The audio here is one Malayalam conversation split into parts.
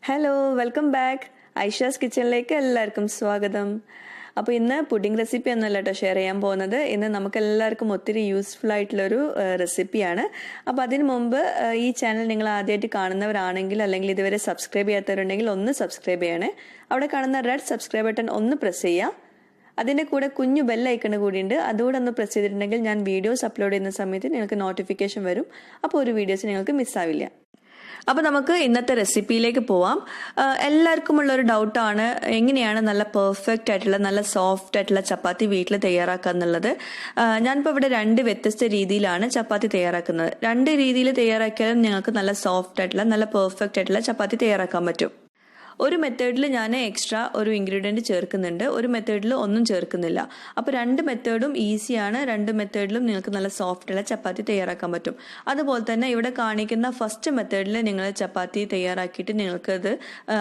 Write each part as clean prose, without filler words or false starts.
Hello, welcome back. ഐഷാസ് കിച്ചണിലേക്ക് എല്ലാവർക്കും സ്വാഗതം. അപ്പോൾ ഇന്ന് പുഡിംഗ് റെസിപ്പി ഒന്നുമല്ല കേട്ടോ ഷെയർ ചെയ്യാൻ പോകുന്നത്. ഇന്ന് നമുക്കെല്ലാവർക്കും ഒത്തിരി യൂസ്ഫുൾ ആയിട്ടുള്ളൊരു റെസിപ്പിയാണ്. അപ്പോൾ അതിന് മുമ്പ് ഈ ചാനൽ നിങ്ങൾ ആദ്യമായിട്ട് കാണുന്നവരാണെങ്കിൽ അല്ലെങ്കിൽ ഇതുവരെ സബ്സ്ക്രൈബ് ചെയ്യാത്തവരുണ്ടെങ്കിൽ ഒന്ന് സബ്സ്ക്രൈബ് ചെയ്യണേ. അവിടെ കാണുന്ന റെഡ് സബ്സ്ക്രൈബ് ബട്ടൺ ഒന്ന് പ്രസ് ചെയ്യുക. അതിൻ്റെ കൂടെ കുഞ്ഞു ബെൽ ഐക്കൺ കൂടിയുണ്ട്, അതുകൂടെ ഒന്ന് പ്രസ് ചെയ്തിട്ടുണ്ടെങ്കിൽ ഞാൻ വീഡിയോസ് അപ്ലോഡ് ചെയ്യുന്ന സമയത്ത് നിങ്ങൾക്ക് നോട്ടിഫിക്കേഷൻ വരും. അപ്പോൾ ഒരു വീഡിയോസ് നിങ്ങൾക്ക് മിസ്സാവില്ല. അപ്പോൾ നമുക്ക് ഇന്നത്തെ റെസിപ്പിയിലേക്ക് പോവാം. എല്ലാവർക്കും ഉള്ളൊരു ഡൗട്ടാണ് എങ്ങനെയാണ് നല്ല പെർഫെക്റ്റ് ആയിട്ടുള്ള നല്ല സോഫ്റ്റ് ആയിട്ടുള്ള ചപ്പാത്തി വീട്ടിൽ തയ്യാറാക്കുക എന്നുള്ളത്. ഞാനിപ്പോൾ ഇവിടെ 2 വ്യത്യസ്ത രീതിയിലാണ് ചപ്പാത്തി തയ്യാറാക്കുന്നത്. 2 രീതിയിൽ തയ്യാറാക്കിയാലും നിങ്ങൾക്ക് നല്ല സോഫ്റ്റ് ആയിട്ടുള്ള നല്ല പെർഫെക്റ്റ് ആയിട്ടുള്ള ചപ്പാത്തി തയ്യാറാക്കാൻ പറ്റും. ഒരു മെത്തേഡിൽ ഞാൻ എക്സ്ട്രാ ഒരു ഇൻഗ്രീഡിയൻറ്റ് ചേർക്കുന്നുണ്ട്, ഒരു മെത്തേഡിൽ ഒന്നും ചേർക്കുന്നില്ല. അപ്പോൾ 2 മെത്തേഡും ഈസിയാണ്. 2 മെത്തേഡിലും നിങ്ങൾക്ക് നല്ല സോഫ്റ്റുള്ള ചപ്പാത്തി തയ്യാറാക്കാൻ പറ്റും. അതുപോലെ തന്നെ ഇവിടെ കാണിക്കുന്ന ഫസ്റ്റ് മെത്തേഡിൽ നിങ്ങൾ ചപ്പാത്തി തയ്യാറാക്കിയിട്ട് നിങ്ങൾക്കത്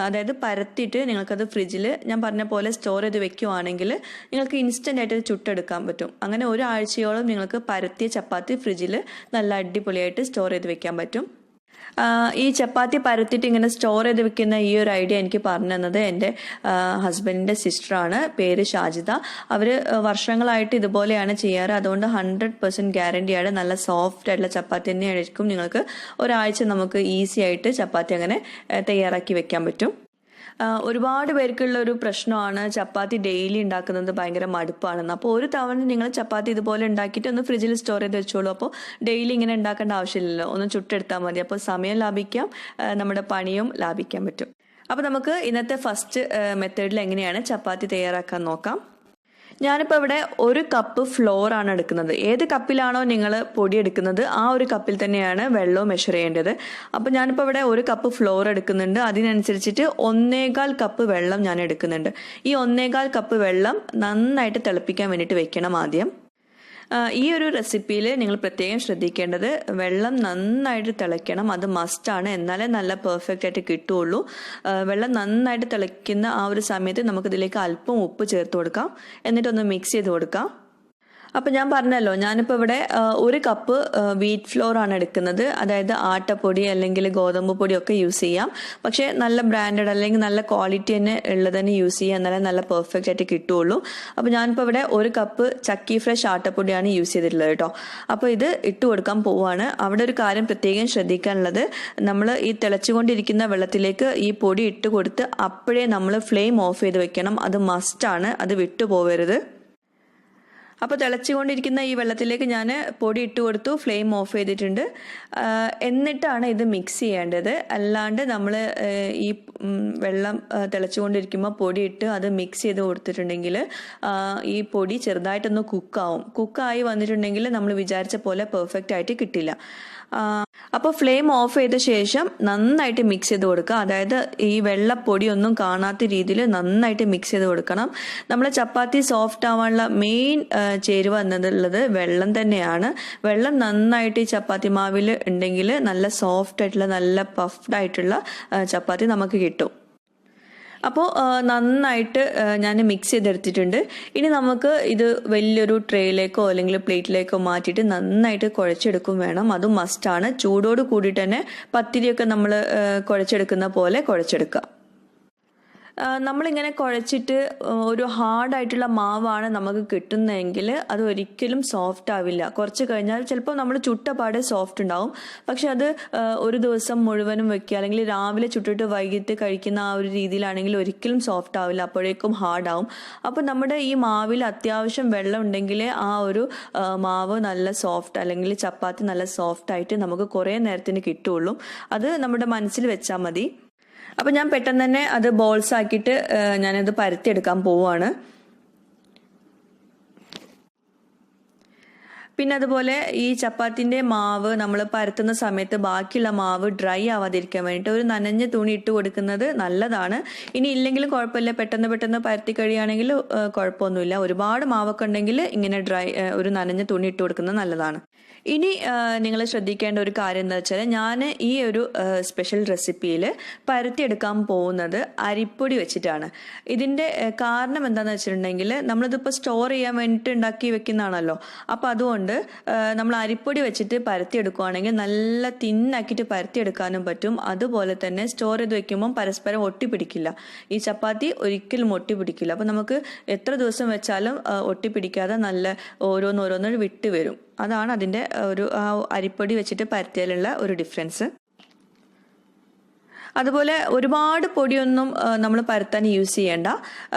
അതായത് പരത്തിയിട്ട് നിങ്ങൾക്കത് ഫ്രിഡ്ജിൽ ഞാൻ പറഞ്ഞ പോലെ സ്റ്റോർ ചെയ്ത് വെക്കുകയാണെങ്കിൽ നിങ്ങൾക്ക് ഇൻസ്റ്റൻ്റ് ആയിട്ട് ചുട്ടെടുക്കാൻ പറ്റും. അങ്ങനെ ഒരാഴ്ചയോളം നിങ്ങൾക്ക് പരത്തിയ ചപ്പാത്തി ഫ്രിഡ്ജിൽ നല്ല അടിപൊളിയായിട്ട് സ്റ്റോർ ചെയ്ത് വെക്കാൻ പറ്റും. ഈ ചപ്പാത്തി പരത്തിയിട്ട് ഇങ്ങനെ സ്റ്റോർ ചെയ്ത് വെക്കുന്ന ഈ ഒരു ഐഡിയ എനിക്ക് പറഞ്ഞു തന്നത് എൻ്റെ ഹസ്ബൻഡിൻ്റെ സിസ്റ്ററാണ്, പേര് ഷാജിദ. അവർ വർഷങ്ങളായിട്ട് ഇതുപോലെയാണ് ചെയ്യാറ്. അതുകൊണ്ട് 100% ഗ്യാരണ്ടിയാണ് നല്ല സോഫ്റ്റ് ആയിട്ടുള്ള ചപ്പാത്തി തന്നെയായിരിക്കും. നിങ്ങൾക്ക് ഒരാഴ്ച നമുക്ക് ഈസി ആയിട്ട് ചപ്പാത്തി അങ്ങനെ തയ്യാറാക്കി വെക്കാൻ പറ്റും. ഒരുപാട് പേർക്കുള്ള ഒരു പ്രശ്നമാണ് ചപ്പാത്തി ഡെയിലി ഉണ്ടാക്കുന്നത് ഭയങ്കര മടുപ്പാണെന്ന്. അപ്പോൾ ഒരു തവണ നിങ്ങൾ ചപ്പാത്തി ഇതുപോലെ ഉണ്ടാക്കിയിട്ട് ഒന്ന് ഫ്രിഡ്ജിൽ സ്റ്റോർ ചെയ്ത് വെച്ചോളൂ. അപ്പോൾ ഡെയിലി ഇങ്ങനെ ഉണ്ടാക്കേണ്ട ആവശ്യമില്ലല്ലോ, ഒന്ന് ചുട്ടെടുത്താൽ മതി. അപ്പോൾ സമയം ലാഭിക്കാം, നമ്മുടെ പണിയും ലാഭിക്കാൻ പറ്റും. അപ്പോൾ നമുക്ക് ഇന്നത്തെ ഫസ്റ്റ് മെത്തേഡിൽ എങ്ങനെയാണ് ചപ്പാത്തി തയ്യാറാക്കാൻ നോക്കാം. ഞാനിപ്പോൾ ഇവിടെ 1 കപ്പ് ഫ്ലോർ ആണ് എടുക്കുന്നത്. ഏത് കപ്പിലാണോ നിങ്ങൾ പൊടി എടുക്കുന്നത് ആ ഒരു കപ്പിൽ തന്നെയാണ് വെള്ളവും മെഷർ ചെയ്യേണ്ടത്. അപ്പോൾ ഞാനിപ്പോൾ ഇവിടെ 1 കപ്പ് ഫ്ലോർ എടുക്കുന്നുണ്ട്. അതിനനുസരിച്ചിട്ട് 1.25 കപ്പ് വെള്ളം ഞാൻ എടുക്കുന്നുണ്ട്. ഈ 1.25 കപ്പ് വെള്ളം നന്നായിട്ട് തിളപ്പിക്കാൻ വേണ്ടിയിട്ട് വെക്കണം ആദ്യം. ഈ ഒരു റെസിപ്പിയിൽ നിങ്ങൾ പ്രത്യേകം ശ്രദ്ധിക്കേണ്ടത് വെള്ളം നന്നായിട്ട് തിളയ്ക്കണം, അത് മസ്റ്റാണ്. എന്നാലേ നല്ല പെർഫെക്റ്റ് ആയിട്ട് കിട്ടുകയുള്ളൂ. വെള്ളം നന്നായിട്ട് തിളയ്ക്കുന്ന ആ ഒരു സമയത്ത് നമുക്കിതിലേക്ക് അല്പം ഉപ്പ് ചേർത്ത് കൊടുക്കാം, എന്നിട്ടൊന്ന് മിക്സ് ചെയ്ത് കൊടുക്കാം. അപ്പോൾ ഞാൻ പറഞ്ഞല്ലോ, ഞാനിപ്പോൾ ഇവിടെ 1 കപ്പ് വീറ്റ് ഫ്ലോർ ആണ് എടുക്കുന്നത്. അതായത് ആട്ടപ്പൊടി അല്ലെങ്കിൽ ഗോതമ്പ് പൊടിയൊക്കെ യൂസ് ചെയ്യാം. പക്ഷേ നല്ല ബ്രാൻഡഡ് അല്ലെങ്കിൽ നല്ല ക്വാളിറ്റി തന്നെ ഉള്ളത് തന്നെ യൂസ് ചെയ്യുക, എന്നാലേ നല്ല പെർഫെക്റ്റ് ആയിട്ട് കിട്ടുകയുള്ളൂ. അപ്പോൾ ഞാനിപ്പോൾ ഇവിടെ 1 കപ്പ് ചക്കി ഫ്രഷ് ആട്ടപ്പൊടിയാണ് യൂസ് ചെയ്തിട്ടുള്ളത് കേട്ടോ. അപ്പോൾ ഇത് ഇട്ട് കൊടുക്കാൻ പോവുകയാണ്. അവിടെ ഒരു കാര്യം പ്രത്യേകം ശ്രദ്ധിക്കാനുള്ളത്, നമ്മൾ ഈ തിളച്ചുകൊണ്ടിരിക്കുന്ന വെള്ളത്തിലേക്ക് ഈ പൊടി ഇട്ട് കൊടുത്ത് അപ്പോഴേ നമ്മൾ ഫ്ലെയിം ഓഫ് ചെയ്ത് വെക്കണം. അത് മസ്റ്റാണ്, അത് വിട്ടു പോകരുത്. അപ്പോൾ തിളച്ചുകൊണ്ടിരിക്കുന്ന ഈ വെള്ളത്തിലേക്ക് ഞാൻ പൊടി ഇട്ട് കൊടുത്തു, ഫ്ലെയിം ഓഫ് ചെയ്തിട്ടുണ്ട്. എന്നിട്ടാണ് ഇത് മിക്സ് ചെയ്യേണ്ടത്. അല്ലാണ്ട് നമ്മൾ ഈ വെള്ളം തിളച്ചുകൊണ്ടിരിക്കുമ്പോൾ പൊടി ഇട്ട് അത് മിക്സ് ചെയ്ത് കൊടുത്തിട്ടുണ്ടെങ്കിൽ ഈ പൊടി ചെറുതായിട്ടൊന്ന് കുക്കായി വന്നിട്ടുണ്ടെങ്കിൽ നമ്മൾ വിചാരിച്ച പോലെ പെർഫെക്റ്റ് ആയിട്ട് കിട്ടില്ല. അപ്പോൾ ഫ്ലെയിം ഓഫ് ചെയ്ത ശേഷം നന്നായിട്ട് മിക്സ് ചെയ്ത് കൊടുക്കുക. അതായത് ഈ വെള്ളപ്പൊടിയൊന്നും കാണാത്ത രീതിയിൽ നന്നായിട്ട് മിക്സ് ചെയ്ത് കൊടുക്കണം. നമ്മൾ ചപ്പാത്തി സോഫ്റ്റ് ആവാനുള്ള മെയിൻ ചേരുവ എന്നുള്ളത് വെള്ളം തന്നെയാണ്. വെള്ളം നന്നായിട്ട് ഈ ചപ്പാത്തി മാവിൽ ഉണ്ടെങ്കിൽ നല്ല സോഫ്റ്റ് ആയിട്ടുള്ള നല്ല പഫ്ഡ് ആയിട്ടുള്ള ചപ്പാത്തി നമുക്ക് കിട്ടും. അപ്പോൾ നന്നായിട്ട് ഞാൻ മിക്സ് ചെയ്തെടുത്തിട്ടുണ്ട്. ഇനി നമുക്ക് ഇത് വലിയൊരു ട്രേയിലേക്കോ അല്ലെങ്കിൽ പ്ലേറ്റിലേക്കോ മാറ്റിയിട്ട് നന്നായിട്ട് കുഴച്ചെടുക്കും വേണം. അതും മസ്റ്റാണ്. ചൂടോട് കൂടിയിട്ട് തന്നെ പത്തിരിയൊക്കെ നമ്മൾ കുഴച്ചെടുക്കുന്ന പോലെ കുഴച്ചെടുക്കുക. നമ്മളിങ്ങനെ കുഴച്ചിട്ട് ഒരു ഹാർഡായിട്ടുള്ള മാവാണ് നമുക്ക് കിട്ടുന്നതെങ്കിൽ അത് ഒരിക്കലും സോഫ്റ്റ് ആവില്ല. കുറച്ച് കഴിഞ്ഞാൽ ചിലപ്പോൾ നമ്മൾ ചുട്ടപാടെ സോഫ്റ്റ് ഉണ്ടാവും. പക്ഷെ അത് ഒരു ദിവസം മുഴുവനും വെക്കുക അല്ലെങ്കിൽ രാവിലെ ചുട്ടിട്ട് വൈകിട്ട് കഴിക്കുന്ന ആ ഒരു രീതിയിലാണെങ്കിൽ ഒരിക്കലും സോഫ്റ്റ് ആവില്ല, അപ്പോഴേക്കും ഹാർഡാവും. അപ്പോൾ നമ്മുടെ ഈ മാവിൽ അത്യാവശ്യം വെള്ളം ഉണ്ടെങ്കിൽ ആ ഒരു മാവ് നല്ല സോഫ്റ്റ് അല്ലെങ്കിൽ ചപ്പാത്തി നല്ല സോഫ്റ്റ് ആയിട്ട് നമുക്ക് കുറേ നേരത്തിന് കിട്ടുകയുള്ളൂ. അത് നമ്മുടെ മനസ്സിൽ വെച്ചാൽ മതി. അപ്പോൾ ഞാൻ പെട്ടെന്ന് തന്നെ അത് ബോൾസ് ആക്കിയിട്ട് ഞാനത് പരത്തിയെടുക്കാൻ പോവുകയാണ്. പിന്നെ അതുപോലെ ഈ ചപ്പാത്തിൻ്റെ മാവ് നമ്മൾ പരത്തുന്ന സമയത്ത് ബാക്കിയുള്ള മാവ് ഡ്രൈ ആവാതിരിക്കാൻ വേണ്ടിയിട്ട് ഒരു നനഞ്ഞ തുണി ഇട്ട് കൊടുക്കുന്നത് നല്ലതാണ്. ഇനി ഇല്ലെങ്കിലും കുഴപ്പമില്ല, പെട്ടെന്ന് പരത്തി കഴിയുകയാണെങ്കിൽ കുഴപ്പമൊന്നുമില്ല. ഒരുപാട് മാവൊക്കെ ഉണ്ടെങ്കിൽ ഇങ്ങനെ ഒരു നനഞ്ഞ തുണി ഇട്ട് കൊടുക്കുന്നത് നല്ലതാണ്. ഇനി നിങ്ങൾ ശ്രദ്ധിക്കേണ്ട ഒരു കാര്യം എന്താ വെച്ചാൽ, ഞാൻ ഈ ഒരു സ്പെഷ്യൽ റെസിപ്പിയിൽ പരത്തിയെടുക്കാൻ പോകുന്നത് അരിപ്പൊടി വെച്ചിട്ടാണ്. ഇതിൻ്റെ കാരണം എന്താണെന്ന് വെച്ചിട്ടുണ്ടെങ്കിൽ നമ്മളിതിപ്പോൾ സ്റ്റോർ ചെയ്യാൻ വേണ്ടിയിട്ട് ഉണ്ടാക്കി വെക്കുന്നതാണല്ലോ. അപ്പോൾ അതുകൊണ്ട് ഉള്ളതുകൊണ്ട് നമ്മൾ അരിപ്പൊടി വെച്ചിട്ട് പരത്തിയെടുക്കുകയാണെങ്കിൽ നല്ല തിന്നാക്കിയിട്ട് പരത്തിയെടുക്കാനും പറ്റും. അതുപോലെ തന്നെ സ്റ്റോർ ചെയ്ത് വെക്കുമ്പം പരസ്പരം ഒട്ടിപ്പിടിക്കില്ല. ഈ ചപ്പാത്തി ഒരിക്കലും ഒട്ടിപ്പിടിക്കില്ല. അപ്പോൾ നമുക്ക് എത്ര ദിവസം വെച്ചാലും ഒട്ടിപ്പിടിക്കാതെ നല്ല ഓരോന്നോരോന്ന് വിട്ട് വരും. അതാണ് അതിൻ്റെ ഒരു അരിപ്പൊടി വെച്ചിട്ട് പരത്തിയാലുള്ള ഒരു ഡിഫറൻസ്. അതുപോലെ ഒരുപാട് പൊടിയൊന്നും നമ്മൾ പരത്താൻ യൂസ് ചെയ്യേണ്ട.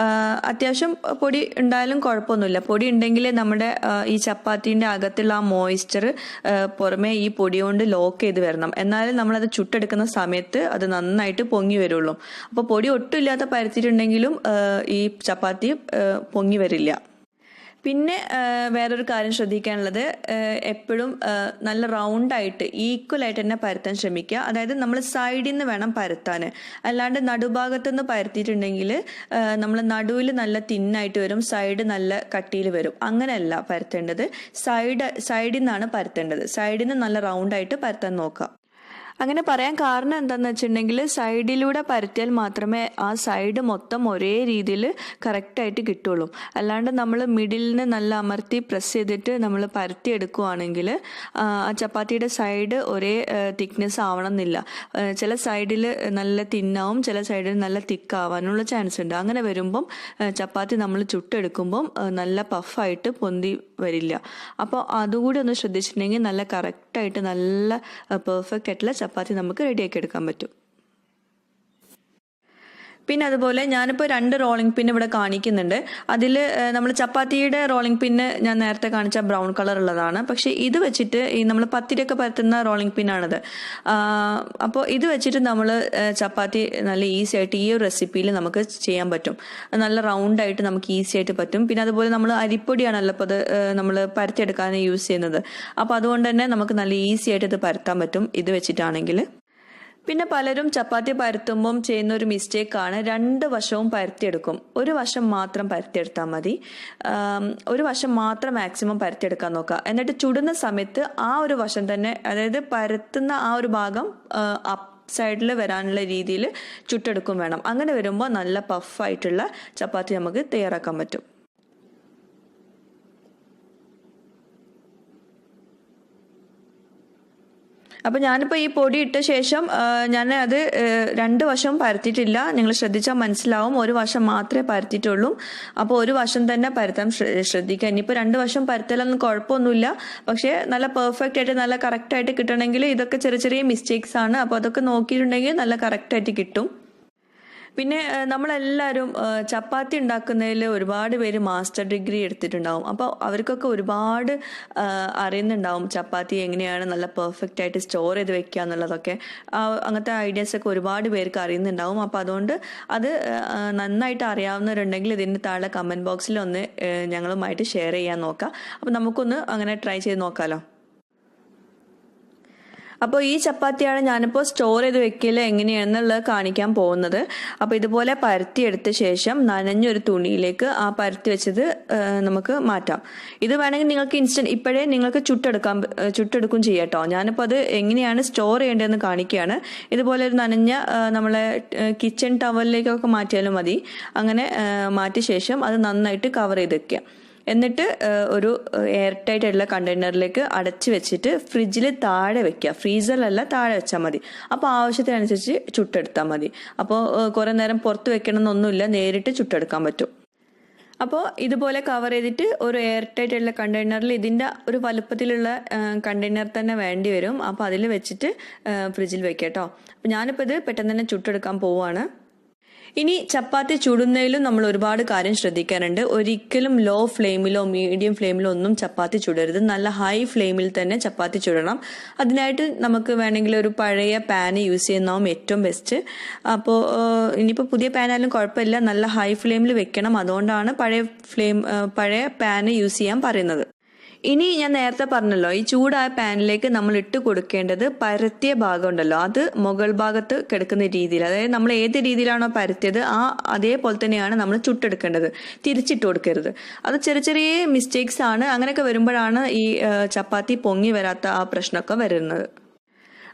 അത്യാവശ്യം പൊടി ഉണ്ടായാലും കുഴപ്പമൊന്നുമില്ല. പൊടി ഉണ്ടെങ്കിൽ നമ്മുടെ ഈ ചപ്പാത്തീൻ്റെ അകത്തുള്ള ആ മോയ്സ്ചർ പുറമെ ഈ പൊടി കൊണ്ട് ലോക്ക് ചെയ്ത് വരണം. എന്നാലും നമ്മളത് ചുട്ടെടുക്കുന്ന സമയത്ത് അത് നന്നായിട്ട് പൊങ്ങി വരുള്ളൂ. അപ്പോൾ പൊടി ഒട്ടും ഇല്ലാത്ത പരത്തിയിട്ടുണ്ടെങ്കിലും ഈ ചപ്പാത്തി പൊങ്ങി വരില്ല. പിന്നെ വേറൊരു കാര്യം ശ്രദ്ധിക്കാനുള്ളത്, എപ്പോഴും നല്ല റൗണ്ടായിട്ട് ഈക്വലായിട്ട് തന്നെ പരത്താൻ ശ്രമിക്കുക. അതായത് നമ്മൾ സൈഡിൽ നിന്ന് വേണം പരത്താൻ. അല്ലാണ്ട് നടുഭാഗത്തു നിന്ന് പരത്തിയിട്ടുണ്ടെങ്കിൽ നമ്മൾ നടുവിൽ നല്ല തിന്നായിട്ട് വരും, സൈഡ് നല്ല കട്ടിയിൽ വരും. അങ്ങനെയല്ല പരത്തേണ്ടത്. സൈഡിൽ നിന്നാണ് പരത്തേണ്ടത്. സൈഡിൽ നിന്ന് നല്ല റൗണ്ടായിട്ട് പരത്താൻ നോക്കുക. അങ്ങനെ പറയാൻ കാരണം എന്താണെന്ന് വെച്ചിട്ടുണ്ടെങ്കിൽ സൈഡിലൂടെ പരത്തിയാൽ മാത്രമേ ആ സൈഡ് മൊത്തം ഒരേ രീതിയിൽ കറക്റ്റായിട്ട് കിട്ടുള്ളൂ. അല്ലാണ്ട് നമ്മൾ മിഡിലിന് നല്ല അമർത്തി പ്രസ് ചെയ്തിട്ട് നമ്മൾ പരത്തി എടുക്കുകയാണെങ്കിൽ ആ ചപ്പാത്തിയുടെ സൈഡ് ഒരേ തിക്നെസ് ആവണമെന്നില്ല. ചില സൈഡിൽ നല്ല തിന്നാവും, ചില സൈഡിൽ നല്ല തിക്കാവാനുള്ള ചാൻസ് ഉണ്ട്. അങ്ങനെ വരുമ്പം ചപ്പാത്തി നമ്മൾ ചുട്ടെടുക്കുമ്പം നല്ല പഫായിട്ട് പൊന്തി വരില്ല. അപ്പോൾ അതുകൂടി ഒന്ന് ശ്രദ്ധിച്ചിട്ടുണ്ടെങ്കിൽ നല്ല കറക്റ്റായിട്ട് നല്ല പെർഫെക്റ്റ് ആയിട്ടുള്ള ചപ്പാത്തി നമുക്ക് റെഡിയാക്കി എടുക്കാൻ പറ്റും. പിന്നെ അതുപോലെ ഞാനിപ്പോൾ 2 റോളിംഗ് പിൻ ഇവിടെ കാണിക്കുന്നുണ്ട്. അതിൽ നമ്മൾ ചപ്പാത്തിയുടെ റോളിംഗ് പിന്ന് ഞാൻ നേരത്തെ കാണിച്ച ബ്രൗൺ കളർ ഉള്ളതാണ്. പക്ഷേ ഇത് വെച്ചിട്ട് ഈ നമ്മൾ പത്തിരിയൊക്കെ പരത്തുന്ന റോളിംഗ് പിന്നാണിത്. അപ്പോൾ ഇത് വെച്ചിട്ട് നമ്മൾ ചപ്പാത്തി നല്ല ഈസി ആയിട്ട് ഈ ഒരു റെസിപ്പിയിൽ നമുക്ക് ചെയ്യാൻ പറ്റും. നല്ല റൗണ്ടായിട്ട് നമുക്ക് ഈസി ആയിട്ട് പറ്റും. പിന്നെ അതുപോലെ നമ്മൾ അരിപ്പൊടിയാണല്ലോ അപ്പോൾ അത് നമ്മൾ പരത്തിയെടുക്കാൻ യൂസ് ചെയ്യുന്നത്. അപ്പോൾ അതുകൊണ്ട് തന്നെ നമുക്ക് നല്ല ഈസി ആയിട്ട് ഇത് പരത്താൻ പറ്റും ഇത് വെച്ചിട്ടാണെങ്കിൽ. പിന്നെ പലരും ചപ്പാത്തി പരത്തുമ്പം ചെയ്യുന്ന ഒരു മിസ്റ്റേക്കാണ്, 2 വശവും പരത്തിയെടുക്കും. ഒരു വശം മാത്രം പരത്തിയെടുത്താൽ മതി. ഒരു വശം മാത്രം മാക്സിമം പരത്തിയെടുക്കാൻ നോക്കുക. എന്നിട്ട് ചുടുന്ന സമയത്ത് ആ ഒരു വശം തന്നെ, അതായത് പരത്തുന്ന ആ ഒരു ഭാഗം അപ്പ് സൈഡിൽ വരാനുള്ള രീതിയിൽ ചുട്ടെടുക്കും വേണം. അങ്ങനെ വരുമ്പോൾ നല്ല പഫായിട്ടുള്ള ചപ്പാത്തി നമുക്ക് തയ്യാറാക്കാൻ പറ്റും. അപ്പോൾ ഞാനിപ്പോൾ ഈ പൊടി ഇട്ട ശേഷം ഞാൻ അത് 2 വശവും പരത്തിയിട്ടില്ല. നിങ്ങൾ ശ്രദ്ധിച്ചാൽ മനസ്സിലാവും, ഒരു വശം മാത്രമേ പരത്തിയിട്ടുള്ളൂ. അപ്പോൾ ഒരു വശം തന്നെ പരത്താൻ ശ്രദ്ധിക്കുക. ഇനിയിപ്പോൾ 2 വശം പരത്തലൊന്നും കുഴപ്പമൊന്നുമില്ല. പക്ഷേ നല്ല പെർഫെക്റ്റ് ആയിട്ട് നല്ല കറക്റ്റായിട്ട് കിട്ടണമെങ്കിൽ ഇതൊക്കെ ചെറിയ ചെറിയ മിസ്റ്റേക്സ് ആണ്. അപ്പോൾ അതൊക്കെ നോക്കിയിട്ടുണ്ടെങ്കിൽ നല്ല കറക്റ്റായിട്ട് കിട്ടും. പിന്നെ നമ്മളെല്ലാവരും ചപ്പാത്തി ഉണ്ടാക്കുന്നതിൽ ഒരുപാട് പേര് മാസ്റ്റർ ഡിഗ്രി എടുത്തിട്ടുണ്ടാവും. അപ്പോൾ അവർക്കൊക്കെ ഒരുപാട് അറിയുന്നുണ്ടാവും ചപ്പാത്തി എങ്ങനെയാണ് നല്ല പെർഫെക്റ്റ് ആയിട്ട് സ്റ്റോർ ചെയ്ത് വെക്കുക എന്നുള്ളതൊക്കെ. അങ്ങനത്തെ ഐഡിയാസൊക്കെ ഒരുപാട് പേർക്ക് അറിയുന്നുണ്ടാവും. അപ്പോൾ അതുകൊണ്ട് അത് നന്നായിട്ട് അറിയാവുന്നവരുണ്ടെങ്കിൽ ഇതിൻ്റെ താഴെ കമൻറ്റ് ബോക്സിൽ ഒന്ന് ഞങ്ങളുമായിട്ട് ഷെയർ ചെയ്യാൻ നോക്കാം. അപ്പോൾ നമുക്കൊന്ന് അങ്ങനെ ട്രൈ ചെയ്ത് നോക്കാമല്ലോ. അപ്പോൾ ഈ ചപ്പാത്തിയാണ് ഞാനിപ്പോൾ സ്റ്റോർ ചെയ്ത് വെക്കൽ എങ്ങനെയാണെന്നുള്ളത് കാണിക്കാൻ പോകുന്നത്. അപ്പോൾ ഇതുപോലെ പരത്തിയെടുത്ത ശേഷം നനഞ്ഞൊരു തുണിയിലേക്ക് ആ പരത്തി വെച്ചത് നമുക്ക് മാറ്റാം. ഇത് വേണമെങ്കിൽ നിങ്ങൾക്ക് ഇൻസ്റ്റന്റ് ഇപ്പോഴേ നിങ്ങൾക്ക് ചുട്ടെടുക്കും ചെയ്യാം കേട്ടോ. ഞാനിപ്പോൾ അത് എങ്ങനെയാണ് സ്റ്റോർ ചെയ്യേണ്ടതെന്ന് കാണിക്കുകയാണ്. ഇതുപോലെ ഒരു നനഞ്ഞ നമ്മളെ കിച്ചൺ ടവലിലേക്കൊക്കെ മാറ്റിയാലും മതി. അങ്ങനെ മാറ്റിയ ശേഷം അത് നന്നായിട്ട് കവർ ചെയ്ത് വെക്കുക. എന്നിട്ട് ഒരു എയർ ടൈറ്റ് ആയിട്ടുള്ള കണ്ടെയ്നറിലേക്ക് അടച്ചു വെച്ചിട്ട് ഫ്രിഡ്ജിൽ താഴെ വെക്കുക. ഫ്രീസറിലല്ല, താഴെ വെച്ചാൽ മതി. അപ്പോൾ ആവശ്യത്തിനനുസരിച്ച് ചുട്ടെടുത്താൽ മതി. അപ്പോൾ കുറേ നേരം പുറത്ത് വെക്കണമെന്നൊന്നുമില്ല, നേരിട്ട് ചുട്ടെടുക്കാൻ പറ്റും. അപ്പോൾ ഇതുപോലെ കവർ ചെയ്തിട്ട് ഒരു എയർ ടൈറ്റ് ആയിട്ടുള്ള കണ്ടെയ്നറിൽ, ഇതിൻ്റെ ഒരു വലുപ്പത്തിലുള്ള കണ്ടെയ്നർ തന്നെ വേണ്ടി വരും. അപ്പോൾ അതിൽ വെച്ചിട്ട് ഫ്രിഡ്ജിൽ വെക്കുക കേട്ടോ. അപ്പോൾ ഞാനിപ്പോൾ ഇത് പെട്ടെന്ന് തന്നെ ചുട്ടെടുക്കാൻ പോവുകയാണ്. ഇനി ചപ്പാത്തി ചുടുന്നതിലും നമ്മൾ ഒരുപാട് കാര്യം ശ്രദ്ധിക്കാനുണ്ട്. ഒരിക്കലും ലോ ഫ്ലെയിമിലോ മീഡിയം ഫ്ലെയിമിലോ ഒന്നും ചപ്പാത്തി ചുടരുത്. നല്ല ഹൈ ഫ്ലെയിമിൽ തന്നെ ചപ്പാത്തി ചുടണം. അതിനായിട്ട് നമുക്ക് വേണമെങ്കിൽ ഒരു പഴയ പാൻ യൂസ് ചെയ്യുന്നതാവും ഏറ്റവും ബെസ്റ്റ്. അപ്പോൾ ഇനിയിപ്പോൾ പുതിയ പാനായാലും കുഴപ്പമില്ല, നല്ല ഹൈ ഫ്ലെയിമിൽ വെക്കണം. അതുകൊണ്ടാണ് പഴയ പാൻ യൂസ് ചെയ്യാൻ പറയുന്നത്. ഇനി ഞാൻ നേരത്തെ പറഞ്ഞല്ലോ, ഈ ചൂടായ പാനിലേക്ക് നമ്മൾ ഇട്ട് കൊടുക്കേണ്ടത് പരത്തിയ ഭാഗം ഉണ്ടല്ലോ, അത് മുകൾ ഭാഗത്ത് കിടക്കുന്ന രീതിയിൽ, അതായത് നമ്മൾ ഏത് രീതിയിലാണോ പരത്തിയത് അതേപോലെ തന്നെയാണ് നമ്മൾ ചുട്ടെടുക്കേണ്ടത്. തിരിച്ചിട്ട് കൊടുക്കരുത്. അത് ചെറിയ ചെറിയ മിസ്റ്റേക്സ് ആണ്. അങ്ങനെയൊക്കെ വരുമ്പോഴാണ് ഈ ചപ്പാത്തി പൊങ്ങി വരാത്ത ആ പ്രശ്നമൊക്കെ വരുന്നത്.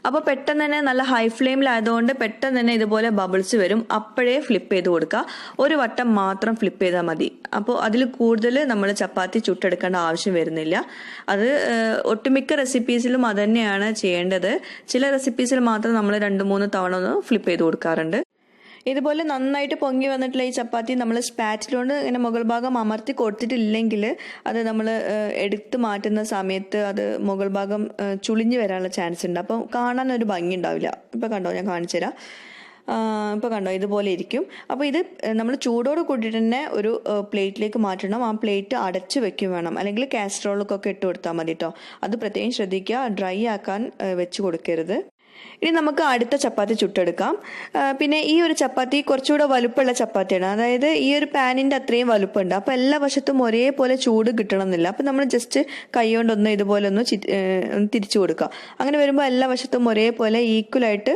അപ്പോൾ പെട്ടെന്ന് തന്നെ നല്ല ഹൈ ഫ്ലെയിമിലായതുകൊണ്ട് പെട്ടെന്ന് തന്നെ ഇതുപോലെ ബബിൾസ് വരും. അപ്പോഴേ ഫ്ലിപ്പ് ചെയ്ത് കൊടുക്കുക. ഒരു വട്ടം മാത്രം ഫ്ലിപ്പ് ചെയ്താൽ മതി. അപ്പോൾ അതിൽ കൂടുതൽ നമ്മൾ ചപ്പാത്തി ചുട്ടെടുക്കേണ്ട ആവശ്യം വരുന്നില്ല. അത് ഒട്ടുമിക്ക റെസിപ്പീസിലും അത് തന്നെയാണ് ചെയ്യേണ്ടത്. ചില റെസിപ്പീസിൽ മാത്രം നമ്മൾ 2-3 തവണ ഒന്ന് ഫ്ലിപ്പ് ചെയ്ത് കൊടുക്കാറുണ്ട്. ഇതുപോലെ നന്നായിട്ട് പൊങ്ങി വന്നിട്ടുള്ള ഈ ചപ്പാത്തി നമ്മൾ സ്പാറ്റിലുകൊണ്ട് ഇങ്ങനെ മുകൾ ഭാഗം അമർത്തി കൊടുത്തിട്ടില്ലെങ്കിൽ അത് നമ്മൾ എടുത്ത് മാറ്റുന്ന സമയത്ത് അത് മുകൾ ഭാഗം ചുളിഞ്ഞു വരാനുള്ള ചാൻസ് ഉണ്ട്. അപ്പം കാണാനൊരു ഭംഗി ഉണ്ടാവില്ല. ഇപ്പോൾ കണ്ടോ, ഞാൻ കാണിച്ചു തരാം. ഇപ്പോൾ കണ്ടോ, ഇതുപോലെ ഇരിക്കും. അപ്പോൾ ഇത് നമ്മൾ ചൂടോട് കൂടിയിട്ട് തന്നെ ഒരു പ്ലേറ്റിലേക്ക് മാറ്റണം. ആ പ്ലേറ്റ് അടച്ചു വെക്കും വേണം, അല്ലെങ്കിൽ കാസ്ട്രോളൊക്കെ ഇട്ട് കൊടുത്താൽ മതി കേട്ടോ. അത് പ്രത്യേകം ശ്രദ്ധിക്കുക, ഡ്രൈ ആക്കാൻ വെച്ച് കൊടുക്കരുത്. ഇനി നമുക്ക് അടുത്ത ചപ്പാത്തി ചുട്ടെടുക്കാം. പിന്നെ ഈ ഒരു ചപ്പാത്തി കുറച്ചുകൂടെ വലുപ്പമുള്ള ചപ്പാത്തിയാണ്. അതായത് ഈ ഒരു പാനിൻ്റെ അത്രയും വലുപ്പമുണ്ട്. അപ്പോൾ എല്ലാ വശത്തും ഒരേപോലെ ചൂട് കിട്ടണമെന്നില്ല. അപ്പം നമ്മൾ ജസ്റ്റ് കൈ കൊണ്ടൊന്ന് ഇതുപോലെ ഒന്ന് തിരിച്ചു കൊടുക്കുക. അങ്ങനെ വരുമ്പോൾ എല്ലാ വശത്തും ഒരേപോലെ ഈക്വലായിട്ട്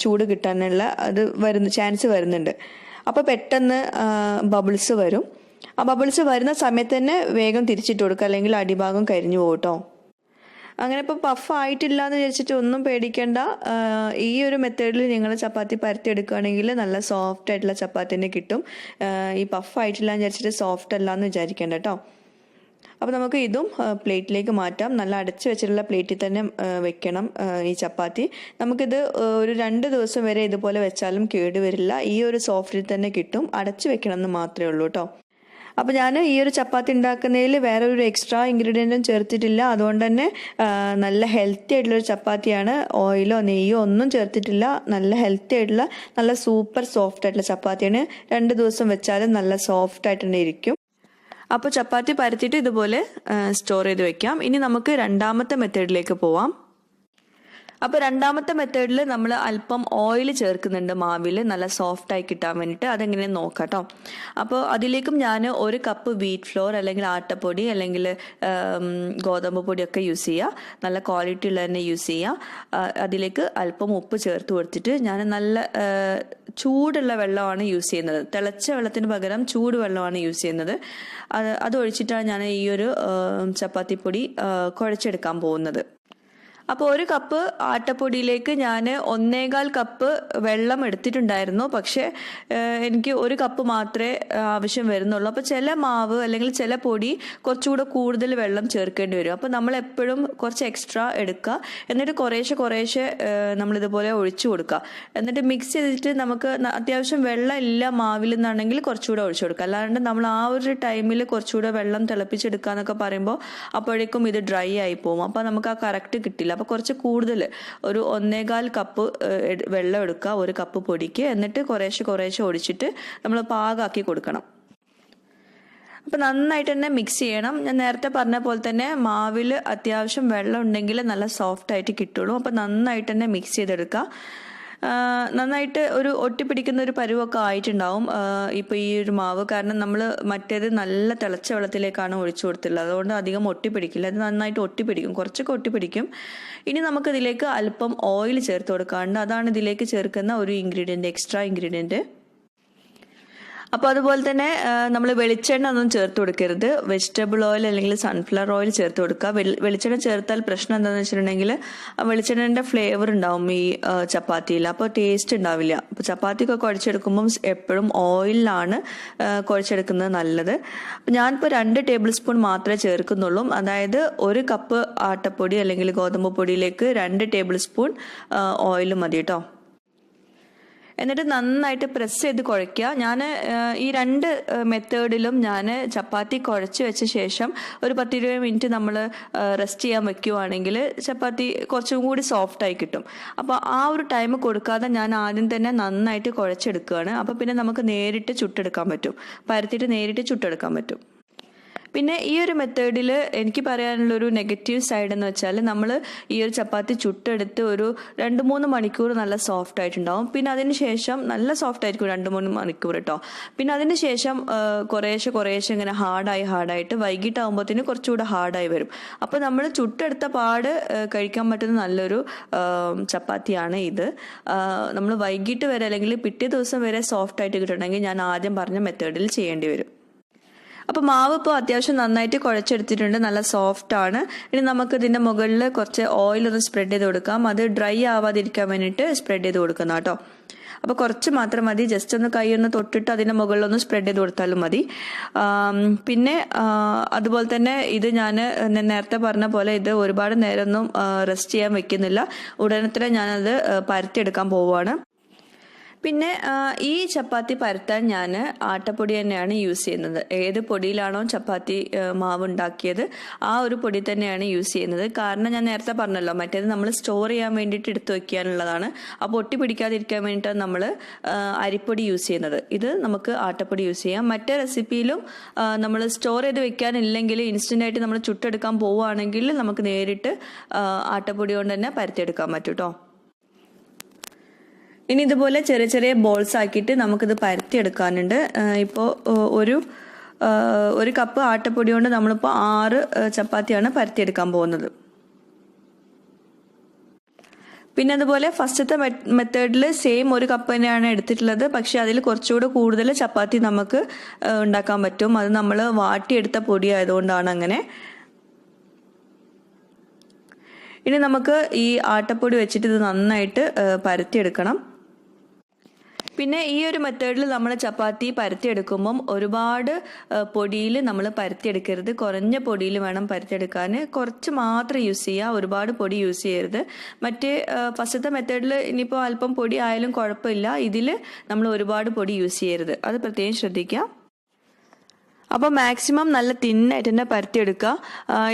ചൂട് കിട്ടാനുള്ള ചാൻസ് വരുന്നുണ്ട്. അപ്പോൾ പെട്ടെന്ന് ബബിൾസ് വരും. ആ ബബിൾസ് വരുന്ന സമയത്ത് തന്നെ വേഗം തിരിച്ചിട്ട് കൊടുക്കുക, അല്ലെങ്കിൽ അടിഭാഗം കരിഞ്ഞു പോകും കേട്ടോ. അങ്ങനെ ഇപ്പോൾ പഫ് ആയിട്ടില്ല എന്ന് വിചാരിച്ചിട്ട് ഒന്നും പേടിക്കേണ്ട. ഈ ഒരു മെത്തേഡിൽ നിങ്ങൾ ചപ്പാത്തി പരത്തി എടുക്കുകയാണെങ്കിൽ നല്ല സോഫ്റ്റ് ആയിട്ടുള്ള ചപ്പാത്തി തന്നെ കിട്ടും. ഈ പഫ് ആയിട്ടില്ല എന്ന് വിചാരിച്ചിട്ട് സോഫ്റ്റ് അല്ല എന്ന് വിചാരിക്കേണ്ട കേട്ടോ. അപ്പോൾ നമുക്ക് ഇതും പ്ലേറ്റിലേക്ക് മാറ്റാം. നല്ല അടച്ചു വെച്ചിട്ടുള്ള പ്ലേറ്റിൽ തന്നെ വെക്കണം ഈ ചപ്പാത്തി. നമുക്കിത് ഒരു 2 ദിവസം വരെ ഇതുപോലെ വെച്ചാലും കേടുവരില്ല. ഈ ഒരു സോഫ്റ്റിൽ തന്നെ കിട്ടും. അടച്ചു വെക്കണം എന്ന് മാത്രമേ ഉള്ളൂ കേട്ടോ. അപ്പോൾ ഞാൻ ഈ ഒരു ചപ്പാത്തി ഉണ്ടാക്കുന്നതിൽ വേറെ ഒരു എക്സ്ട്രാ ഇൻഗ്രീഡിയൻറ്റും ചേർത്തിട്ടില്ല. അതുകൊണ്ട് തന്നെ നല്ല ഹെൽത്തി ആയിട്ടുള്ളൊരു ചപ്പാത്തിയാണ്. ഓയിലോ നെയ്യോ ഒന്നും ചേർത്തിട്ടില്ല. നല്ല ഹെൽത്തി ആയിട്ടുള്ള നല്ല സൂപ്പർ സോഫ്റ്റ് ആയിട്ടുള്ള ചപ്പാത്തിയാണ്. 2 ദിവസം വെച്ചാലും നല്ല സോഫ്റ്റ് ആയിട്ട് തന്നെ ഇരിക്കും. അപ്പോൾ ചപ്പാത്തി പരത്തിയിട്ട് ഇതുപോലെ സ്റ്റോർ ചെയ്ത് വെക്കാം. ഇനി നമുക്ക് രണ്ടാമത്തെ മെത്തേഡിലേക്ക് പോവാം. അപ്പോൾ രണ്ടാമത്തെ മെത്തേഡിൽ നമ്മൾ അല്പം ഓയിൽ ചേർക്കുന്നുണ്ട് മാവിൽ, നല്ല സോഫ്റ്റായി കിട്ടാൻ വേണ്ടിയിട്ട്. അതെങ്ങനെയെന്ന് നോക്കാം കേട്ടോ. അപ്പോൾ അതിലേക്കും ഞാൻ 1 കപ്പ് വീറ്റ് ഫ്ലോർ അല്ലെങ്കിൽ ആട്ടപ്പൊടി അല്ലെങ്കിൽ ഗോതമ്പ് പൊടിയൊക്കെ യൂസ് ചെയ്യുക. നല്ല ക്വാളിറ്റി ഉള്ള തന്നെ യൂസ് ചെയ്യുക. അതിലേക്ക് അല്പം ഉപ്പ് ചേർത്ത് കൊടുത്തിട്ട് ഞാൻ നല്ല ചൂടുള്ള വെള്ളമാണ് യൂസ് ചെയ്യുന്നത്. തിളച്ച വെള്ളത്തിന് പകരം ചൂട് വെള്ളമാണ് യൂസ് ചെയ്യുന്നത്. അത് ഒഴിച്ചിട്ടാണ് ഞാൻ ഈ ഒരു ചപ്പാത്തിപ്പൊടി കുഴച്ചെടുക്കാൻ പോകുന്നത്. അപ്പോൾ 1 കപ്പ് ആട്ടപ്പൊടിയിലേക്ക് ഞാൻ 1.25 കപ്പ് വെള്ളം എടുത്തിട്ടുണ്ടായിരുന്നു. പക്ഷേ എനിക്ക് 1 കപ്പ് മാത്രമേ ആവശ്യം വരുന്നുള്ളൂ. അപ്പോൾ ചില മാവ് അല്ലെങ്കിൽ ചില പൊടി കുറച്ചുകൂടെ കൂടുതൽ വെള്ളം ചേർക്കേണ്ടി വരും. അപ്പോൾ നമ്മൾ എപ്പോഴും കുറച്ച് എക്സ്ട്രാ എടുക്കുക. എന്നിട്ട് കുറേശ്ശെ നമ്മളിതുപോലെ ഒഴിച്ചു കൊടുക്കുക. എന്നിട്ട് മിക്സ് ചെയ്തിട്ട് നമുക്ക് അത്യാവശ്യം വെള്ളം ഇല്ല മാവിൽ നിന്നാണെങ്കിൽ കുറച്ചുകൂടെ ഒഴിച്ചു കൊടുക്കുക. അല്ലാണ്ട് നമ്മൾ ആ ഒരു ടൈമിൽ കുറച്ചുകൂടെ വെള്ളം തിളപ്പിച്ചെടുക്കുക എന്നൊക്കെ പറയുമ്പോൾ അപ്പോഴേക്കും ഇത് ഡ്രൈ ആയി പോകും. അപ്പോൾ നമുക്ക് ആ കറക്റ്റ് കിട്ടില്ല. അപ്പോൾ കുറച്ച് കൂടുതൽ ഒരു 1.25 കപ്പ് വെള്ളം എടുക്കുക 1 കപ്പ് പൊടിക്ക്. എന്നിട്ട് കുറേശ്ശെ ഒഴിച്ചിട്ട് നമ്മൾ പാകമാക്കി കൊടുക്കണം. അപ്പോൾ നന്നായിട്ട് തന്നെ മിക്സ് ചെയ്യണം. ഞാൻ നേരത്തെ പറഞ്ഞ പോലെ തന്നെ മാവിൽ അത്യാവശ്യം വെള്ളം ഉണ്ടെങ്കിൽ നല്ല സോഫ്റ്റ് ആയിട്ട് കിട്ടുള്ളൂ. അപ്പോൾ നന്നായിട്ട് തന്നെ മിക്സ് ചെയ്തെടുക്കുക. നന്നായിട്ട് ഒരു ഒട്ടിപ്പിടിക്കുന്ന ഒരു പരുവൊക്കെ ആയിട്ടുണ്ടാവും ഇപ്പോൾ ഈ ഒരു മാവ്. കാരണം നമ്മൾ മറ്റേത് നല്ല തിളച്ച വെള്ളത്തിലേക്കാണ് ഒഴിച്ചു കൊടുത്തിട്ടുള്ളത്. അതുകൊണ്ട് അധികം ഒട്ടിപ്പിടിക്കില്ല. അത് നന്നായിട്ട് ഒട്ടിപ്പിടിക്കും, കുറച്ചൊക്കെ ഒട്ടിപ്പിടിക്കും. ഇനി നമുക്കിതിലേക്ക് അല്പം ഓയിൽ ചേർത്ത് കൊടുക്കാറുണ്ട്. അതാണ് ഇതിലേക്ക് ചേർക്കുന്ന ഒരു ഇൻഗ്രീഡിയൻറ്റ്, എക്സ്ട്രാ ഇൻഗ്രീഡിയൻറ്റ്. അപ്പോൾ അതുപോലെ തന്നെ നമ്മൾ വെളിച്ചെണ്ണ ഒന്നും ചേർത്ത് കൊടുക്കരുത്. വെജിറ്റബിൾ ഓയിൽ അല്ലെങ്കിൽ സൺഫ്ലവർ ഓയിൽ ചേർത്ത് കൊടുക്കുക. വെളിച്ചെണ്ണ ചേർത്താൽ പ്രശ്നം എന്താണെന്ന് വെച്ചിട്ടുണ്ടെങ്കിൽ വെളിച്ചെണ്ണൻ്റെ ഫ്ലേവർ ഉണ്ടാവും ഈ ചപ്പാത്തിയിൽ. അപ്പോൾ ടേസ്റ്റ് ഉണ്ടാവില്ല. അപ്പോൾ ചപ്പാത്തിയൊക്കെ കുഴച്ചെടുക്കുമ്പം എപ്പോഴും ഓയിലാണ് കുഴച്ചെടുക്കുന്നത് നല്ലത്. ഞാനിപ്പോൾ 2 ടേബിൾ സ്പൂൺ മാത്രമേ ചേർക്കുന്നുള്ളൂ. അതായത് 1 കപ്പ് ആട്ടപ്പൊടി അല്ലെങ്കിൽ ഗോതമ്പ് പൊടിയിലേക്ക് 2 ടേബിൾ സ്പൂൺ ഓയിൽ മതി കേട്ടോ. എന്നിട്ട് നന്നായിട്ട് പ്രസ് ചെയ്ത് കുഴയ്ക്കുക. ഞാൻ ഈ 2 മെത്തേഡിലും ഞാൻ ചപ്പാത്തി കുഴച്ച് വെച്ച ശേഷം ഒരു 10-20 മിനിറ്റ് നമ്മൾ റെസ്റ്റ് ചെയ്യാൻ വെക്കുകയാണെങ്കിൽ ചപ്പാത്തി കുറച്ചും കൂടി സോഫ്റ്റായി കിട്ടും. അപ്പോൾ ആ ഒരു ടൈം കൊടുക്കാതെ ഞാൻ ആദ്യം തന്നെ നന്നായിട്ട് കുഴച്ചെടുക്കുകയാണ്. അപ്പോൾ പിന്നെ നമുക്ക് നേരിട്ട് ചുട്ടെടുക്കാൻ പറ്റും, പരത്തിയിട്ട് നേരിട്ട് ചുട്ടെടുക്കാൻ പറ്റും. പിന്നെ ഈ ഒരു മെത്തേഡിൽ എനിക്ക് പറയാനുള്ളൊരു നെഗറ്റീവ് സൈഡ് എന്ന് വെച്ചാൽ നമ്മൾ ഈ ഒരു ചപ്പാത്തി ചുട്ടെടുത്ത് ഒരു 2-3 മണിക്കൂർ നല്ല സോഫ്റ്റ് ആയിട്ടുണ്ടാവും. പിന്നെ അതിന് ശേഷം നല്ല സോഫ്റ്റ് ആയിരിക്കും 2-3 മണിക്കൂർ കേട്ടോ. പിന്നെ അതിന് ശേഷം കുറേശ്ശെ ഇങ്ങനെ ഹാർഡായിട്ട് വൈകിട്ടാകുമ്പോഴത്തേന് കുറച്ചുകൂടെ ഹാർഡായി വരും. അപ്പോൾ നമ്മൾ ചുട്ടെടുത്ത പാട് കഴിക്കാൻ പറ്റുന്ന നല്ലൊരു ചപ്പാത്തിയാണ് ഇത്. നമ്മൾ വൈകിട്ട് വരെ അല്ലെങ്കിൽ പിറ്റേ ദിവസം വരെ സോഫ്റ്റ് ആയിട്ട് കിട്ടണമെങ്കിൽ ഞാൻ ആദ്യം പറഞ്ഞ മെത്തേഡിൽ ചെയ്യേണ്ടി വരും. അപ്പോൾ മാവ് ഇപ്പോൾ അത്യാവശ്യം നന്നായിട്ട് കുഴച്ചെടുത്തിട്ടുണ്ട്, നല്ല സോഫ്റ്റ് ആണ്. ഇനി നമുക്ക് ഇതിൻ്റെ മുകളിൽ കുറച്ച് ഓയിൽ ഒന്ന് സ്പ്രെഡ് ചെയ്ത് കൊടുക്കാം. അത് ഡ്രൈ ആവാതിരിക്കാൻ വേണ്ടിയിട്ട് സ്പ്രെഡ് ചെയ്ത് കൊടുക്കുന്ന കേട്ടോ. അപ്പോൾ കുറച്ച് മാത്രം മതി, ജസ്റ്റ് ഒന്ന് കൈ ഒന്ന് തൊട്ടിട്ട് അതിൻ്റെ മുകളിലൊന്ന് സ്പ്രെഡ് ചെയ്ത് കൊടുത്താലും മതി. പിന്നെ അതുപോലെ തന്നെ ഇത് ഞാൻ നേരത്തെ പറഞ്ഞ പോലെ ഇത് ഒരുപാട് നേരമൊന്നും റെസ്റ്റ് ചെയ്യാൻ വെക്കുന്നില്ല, ഉടനെ തന്നെ ഞാനത് പരത്തിയെടുക്കാൻ പോവുകയാണ്. പിന്നെ ഈ ചപ്പാത്തി പരത്താൻ ഞാൻ ആട്ടപ്പൊടി തന്നെയാണ് യൂസ് ചെയ്യുന്നത്. ഏത് പൊടിയിലാണോ ചപ്പാത്തി മാവ് ഉണ്ടാക്കിയത് ആ ഒരു പൊടി തന്നെയാണ് യൂസ് ചെയ്യുന്നത്. കാരണം ഞാൻ നേരത്തെ പറഞ്ഞല്ലോ, മറ്റേത് നമ്മൾ സ്റ്റോർ ചെയ്യാൻ വേണ്ടിയിട്ട് എടുത്തു വയ്ക്കാനുള്ളതാണ്. അപ്പോൾ ഒട്ടി പിടിക്കാതിരിക്കാൻ വേണ്ടിയിട്ടാണ് നമ്മൾ അരിപ്പൊടി യൂസ് ചെയ്യുന്നത്. ഇത് നമുക്ക് ആട്ടപ്പൊടി യൂസ് ചെയ്യാം. മറ്റേ റെസിപ്പിയിലും നമ്മൾ സ്റ്റോർ ചെയ്ത് വെക്കാനില്ലെങ്കിൽ ഇൻസ്റ്റൻ്റായിട്ട് നമ്മൾ ചുട്ടെടുക്കാൻ പോവുകയാണെങ്കിൽ നമുക്ക് നേരിട്ട് ആട്ടപ്പൊടി കൊണ്ട് തന്നെ പരത്തിയെടുക്കാൻ പറ്റും കേട്ടോ. ഇനി ഇതുപോലെ ചെറിയ ചെറിയ ബോൾസ് ആക്കിയിട്ട് നമുക്കിത് പരത്തിയെടുക്കാനുണ്ട്. ഇപ്പോൾ ഒരു കപ്പ് ആട്ടപ്പൊടി കൊണ്ട് നമ്മളിപ്പോൾ 6 ചപ്പാത്തിയാണ് പരത്തിയെടുക്കാൻ പോകുന്നത്. പിന്നെ അതുപോലെ ഫസ്റ്റത്തെ മെത്തേഡിൽ സെയിം ഒരു കപ്പ് തന്നെയാണ് എടുത്തിട്ടുള്ളത്, പക്ഷെ അതിൽ കുറച്ചുകൂടെ കൂടുതൽ ചപ്പാത്തി നമുക്ക് ഉണ്ടാക്കാൻ പറ്റും. അത് നമ്മൾ വാട്ടിയെടുത്ത പൊടി ആയതുകൊണ്ടാണ് അങ്ങനെ. ഇനി നമുക്ക് ഈ ആട്ടപ്പൊടി വെച്ചിട്ട് ഇത് നന്നായിട്ട് പരത്തിയെടുക്കണം. പിന്നെ ഈ ഒരു മെത്തേഡിൽ നമ്മൾ ചപ്പാത്തി പരത്തിയെടുക്കുമ്പം ഒരുപാട് പൊടിയിൽ നമ്മൾ പരത്തിയെടുക്കരുത്, കുറഞ്ഞ പൊടിയിൽ വേണം പരത്തിയെടുക്കാൻ. കുറച്ച് മാത്രം യൂസ് ചെയ്യുക, ഒരുപാട് പൊടി യൂസ് ചെയ്യരുത്. മറ്റേ ഫസ്റ്റത്തെ മെത്തേഡിൽ ഇനിയിപ്പോൾ അല്പം പൊടി ആയാലും കുഴപ്പമില്ല, ഇതിൽ നമ്മൾ ഒരുപാട് പൊടി യൂസ് ചെയ്യരുത്, അത് പ്രത്യേകം ശ്രദ്ധിക്കുക. അപ്പോൾ മാക്സിമം നല്ല തിന്നായിട്ട് തന്നെ പരത്തിയെടുക്കുക.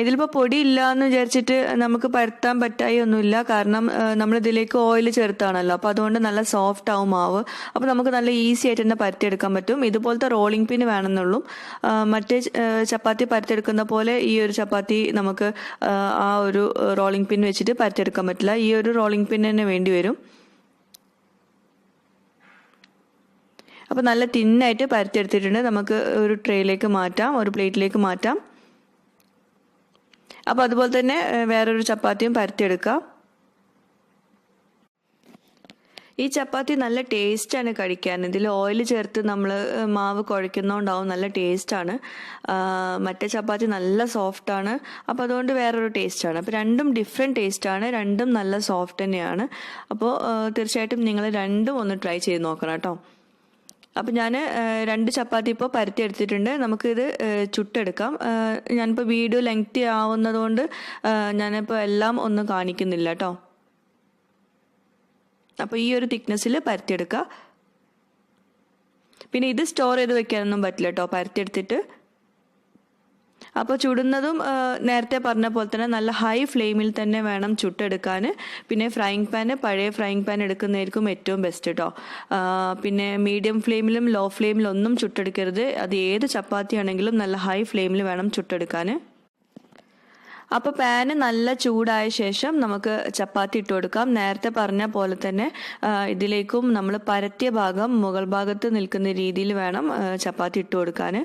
ഇതിലിപ്പോൾ പൊടി ഇല്ല എന്ന് വിചാരിച്ചിട്ട് നമുക്ക് പരത്താൻ പറ്റായി ഒന്നുമില്ല, കാരണം നമ്മളിതിലേക്ക് ഓയിൽ ചേർത്താണല്ലോ, അപ്പോൾ അതുകൊണ്ട് നല്ല സോഫ്റ്റ് ആവും മാവ്. അപ്പോൾ നമുക്ക് നല്ല ഈസി ആയിട്ട് തന്നെ പരത്തിയെടുക്കാൻ പറ്റും. ഇതുപോലത്തെ റോളിംഗ് പിൻ വേണമെന്നുള്ളൂ. മറ്റേ ചപ്പാത്തി പരത്തിയെടുക്കുന്ന പോലെ ഈ ഒരു ചപ്പാത്തി നമുക്ക് ആ ഒരു റോളിംഗ് പിൻ വെച്ചിട്ട് പരത്തിയെടുക്കാൻ പറ്റില്ല. ഈ ഒരു റോളിംഗ് പിൻ തന്നെ വേണ്ടി വരും. അപ്പോൾ നല്ല തിന്നായിട്ട് പരത്തിയെടുത്തിട്ടുണ്ട്. നമുക്ക് ഒരു ട്രേയിലേക്ക് മാറ്റാം, ഒരു പ്ലേറ്റിലേക്ക് മാറ്റാം. അപ്പോൾ അതുപോലെ തന്നെ വേറൊരു ചപ്പാത്തിയും പരത്തിയെടുക്കാം. ഈ ചപ്പാത്തി നല്ല ടേസ്റ്റാണ് കഴിക്കാൻ. ഇതിൽ ഓയിൽ ചേർത്ത് നമ്മൾ മാവ് കുഴയ്ക്കുന്നതുകൊണ്ടാവും നല്ല ടേസ്റ്റാണ്. മറ്റേ ചപ്പാത്തി നല്ല സോഫ്റ്റാണ്, അപ്പോൾ അതുകൊണ്ട് വേറൊരു ടേസ്റ്റാണ്. അപ്പോൾ രണ്ടും ഡിഫറെൻറ്റ് ടേസ്റ്റാണ്, രണ്ടും നല്ല സോഫ്റ്റ് തന്നെയാണ്. അപ്പോൾ തീർച്ചയായിട്ടും നിങ്ങൾ രണ്ടും ഒന്ന് ട്രൈ ചെയ്ത് നോക്കണം കേട്ടോ. അപ്പോൾ ഞാൻ 2 ചപ്പാത്തി ഇപ്പോൾ പരത്തിയെടുത്തിട്ടുണ്ട്. നമുക്കിത് ചുട്ടെടുക്കാം. ഞാനിപ്പോൾ വീഡിയോ ലെങ്തി ആവുന്നതുകൊണ്ട് ഞാനിപ്പോൾ എല്ലാം ഒന്നും കാണിക്കുന്നില്ല കേട്ടോ. അപ്പോൾ ഈ ഒരു തിക്നെസ്സിൽ പരത്തിയെടുക്കുക. പിന്നെ ഇത് സ്റ്റോർ ചെയ്ത് വെക്കാനൊന്നും പറ്റില്ല കേട്ടോ പരത്തിയെടുത്തിട്ട്. അപ്പോൾ ചുടുന്നതും നേരത്തെ പറഞ്ഞ പോലെ തന്നെ നല്ല ഹൈ ഫ്ലെയിമിൽ തന്നെ വേണം ചുട്ടെടുക്കാൻ. പിന്നെ ഫ്രൈങ് പാന് പഴയ ഫ്രൈങ് പാൻ എടുക്കുന്നതായിരിക്കും ഏറ്റവും ബെസ്റ്റ് കേട്ടോ. പിന്നെ മീഡിയം ഫ്ലെയിമിലും ലോ ഫ്ലെയിമിലും ഒന്നും ചുട്ടെടുക്കരുത്. അത് ഏത് ചപ്പാത്തി ആണെങ്കിലും നല്ല ഹൈ ഫ്ലെയിമിൽ വേണം ചുട്ടെടുക്കാൻ. അപ്പോൾ പാന് നല്ല ചൂടായ ശേഷം നമുക്ക് ചപ്പാത്തി ഇട്ട് കൊടുക്കാം. നേരത്തെ പറഞ്ഞ പോലെ തന്നെ ഇതിലേക്കും നമ്മൾ പരത്തിയ ഭാഗം മുകൾ ഭാഗത്ത് നിൽക്കുന്ന രീതിയിൽ വേണം ചപ്പാത്തി ഇട്ട് കൊടുക്കാൻ.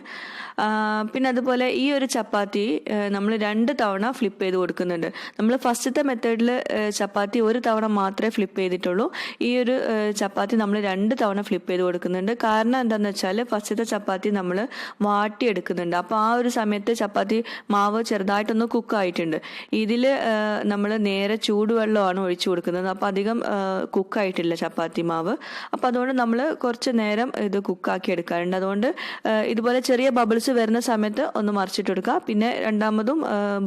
പിന്നെ അതുപോലെ ഈ ഒരു ചപ്പാത്തി നമ്മൾ 2 തവണ ഫ്ലിപ്പ് ചെയ്ത് കൊടുക്കുന്നുണ്ട്. നമ്മൾ ഫസ്റ്റത്തെ മെത്തേഡിൽ ചപ്പാത്തി ഒരു തവണ മാത്രമേ ഫ്ലിപ്പ് ചെയ്തിട്ടുള്ളൂ. ഈ ഒരു ചപ്പാത്തി നമ്മൾ 2 തവണ ഫ്ലിപ്പ് ചെയ്ത് കൊടുക്കുന്നുണ്ട്. കാരണം എന്താണെന്ന് വെച്ചാൽ ഫസ്റ്റത്തെ ചപ്പാത്തി നമ്മൾ വാട്ടിയെടുക്കുന്നുണ്ട്. അപ്പോൾ ആ ഒരു സമയത്ത് ചപ്പാത്തി മാവ് ചെറുതായിട്ടൊന്ന് കുക്കായിട്ടുണ്ട്. ഇതിൽ നമ്മൾ നേരെ ചൂടുവെള്ളമാണ് ഒഴിച്ചു കൊടുക്കുന്നത്. അപ്പോൾ അധികം കുക്കായിട്ടില്ല ചപ്പാത്തി മാവ്. അപ്പോൾ അതുകൊണ്ട് നമ്മൾ കുറച്ച് നേരം ഇത് കുക്കാക്കി എടുക്കാറുണ്ട്. അതുകൊണ്ട് ഇതുപോലെ ചെറിയ ബബിൾസ് വരുന്ന സമയത്ത് ഒന്ന് മറിച്ചിട്ട് കൊടുക്കുക. പിന്നെ രണ്ടാമതും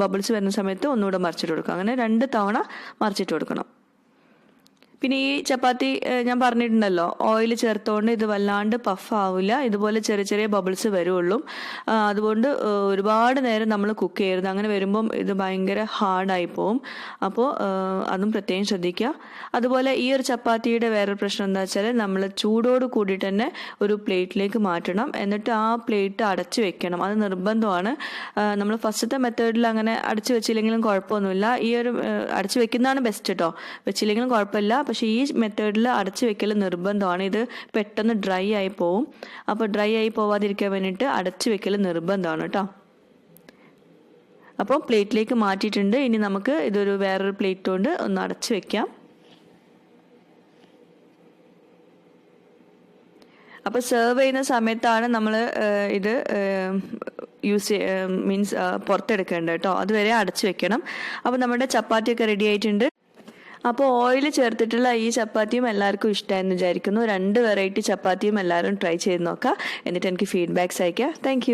ബബിൾസ് വരുന്ന സമയത്ത് ഒന്നുകൂടെ മറിച്ചിട്ട് കൊടുക്കുക. അങ്ങനെ 2 തവണ മറിച്ചിട്ട് കൊടുക്കണം. പിന്നെ ഈ ചപ്പാത്തി ഞാൻ പറഞ്ഞിട്ടുണ്ടല്ലോ, ഓയിൽ ചേർത്തുകൊണ്ട് ഇത് വല്ലാണ്ട് പഫ് ആവില്ല, ഇതുപോലെ ചെറിയ ചെറിയ ബബിൾസ് വരുള്ളൂ. അതുകൊണ്ട് ഒരുപാട് നേരം നമ്മൾ കുക്ക് ചെയ്യരുത്. അങ്ങനെ വരുമ്പം ഇത് ഭയങ്കര ഹാർഡായി പോവും. അപ്പോൾ അതും പ്രത്യേകം ശ്രദ്ധിക്കുക. അതുപോലെ ഈ ഒരു ചപ്പാത്തിയുടെ വേറൊരു പ്രശ്നം എന്താ വെച്ചാൽ നമ്മൾ ചൂടോട് കൂടിയിട്ട് തന്നെ ഒരു പ്ലേറ്റിലേക്ക് മാറ്റണം. എന്നിട്ട് ആ പ്ലേറ്റ് അടച്ചു വെക്കണം, അത് നിർബന്ധമാണ്. നമ്മൾ ഫസ്റ്റത്തെ മെത്തേഡിൽ അങ്ങനെ അടച്ചു വെച്ചില്ലെങ്കിലും കുഴപ്പമൊന്നുമില്ല. ഈ ഒരു അടച്ചു വെക്കുന്നതാണ് ബെസ്റ്റ് കേട്ടോ, വെച്ചില്ലെങ്കിലും കുഴപ്പമില്ല. പക്ഷേ ഈ മെത്തേഡിൽ അടച്ചു വെക്കൽ നിർബന്ധമാണ്. ഇത് പെട്ടെന്ന് ഡ്രൈ ആയി പോവും. അപ്പോൾ ഡ്രൈ ആയി പോവാതിരിക്കാൻ വേണ്ടിയിട്ട് അടച്ചു വെക്കൽ നിർബന്ധമാണ് കേട്ടോ. അപ്പോൾ പ്ലേറ്റിലേക്ക് മാറ്റിയിട്ടുണ്ട്. ഇനി നമുക്ക് ഇതൊരു വേറൊരു പ്ലേറ്റ് കൊണ്ട് ഒന്ന് അടച്ചു വെക്കാം. അപ്പോൾ സെർവ് ചെയ്യുന്ന സമയത്താണ് നമ്മൾ ഇത് മീൻസ് പുറത്തെടുക്കേണ്ടത് കേട്ടോ. അതുവരെ അടച്ചു വെക്കണം. അപ്പോൾ നമ്മുടെ ചപ്പാത്തിയൊക്കെ റെഡി ആയിട്ടുണ്ട്. അപ്പോൾ ഓയിൽ ചേർത്തിട്ടുള്ള ഈ ചപ്പാത്തിയും എല്ലാവർക്കും ഇഷ്ടമായെന്ന് വിചാരിക്കുന്നു. 2 വെറൈറ്റി ചപ്പാത്തിയും എല്ലാവരും ട്രൈ ചെയ്ത് നോക്കുക. എന്നിട്ട് എനിക്ക് ഫീഡ്ബാക്ക്സ് അയയ്ക്കുക. താങ്ക്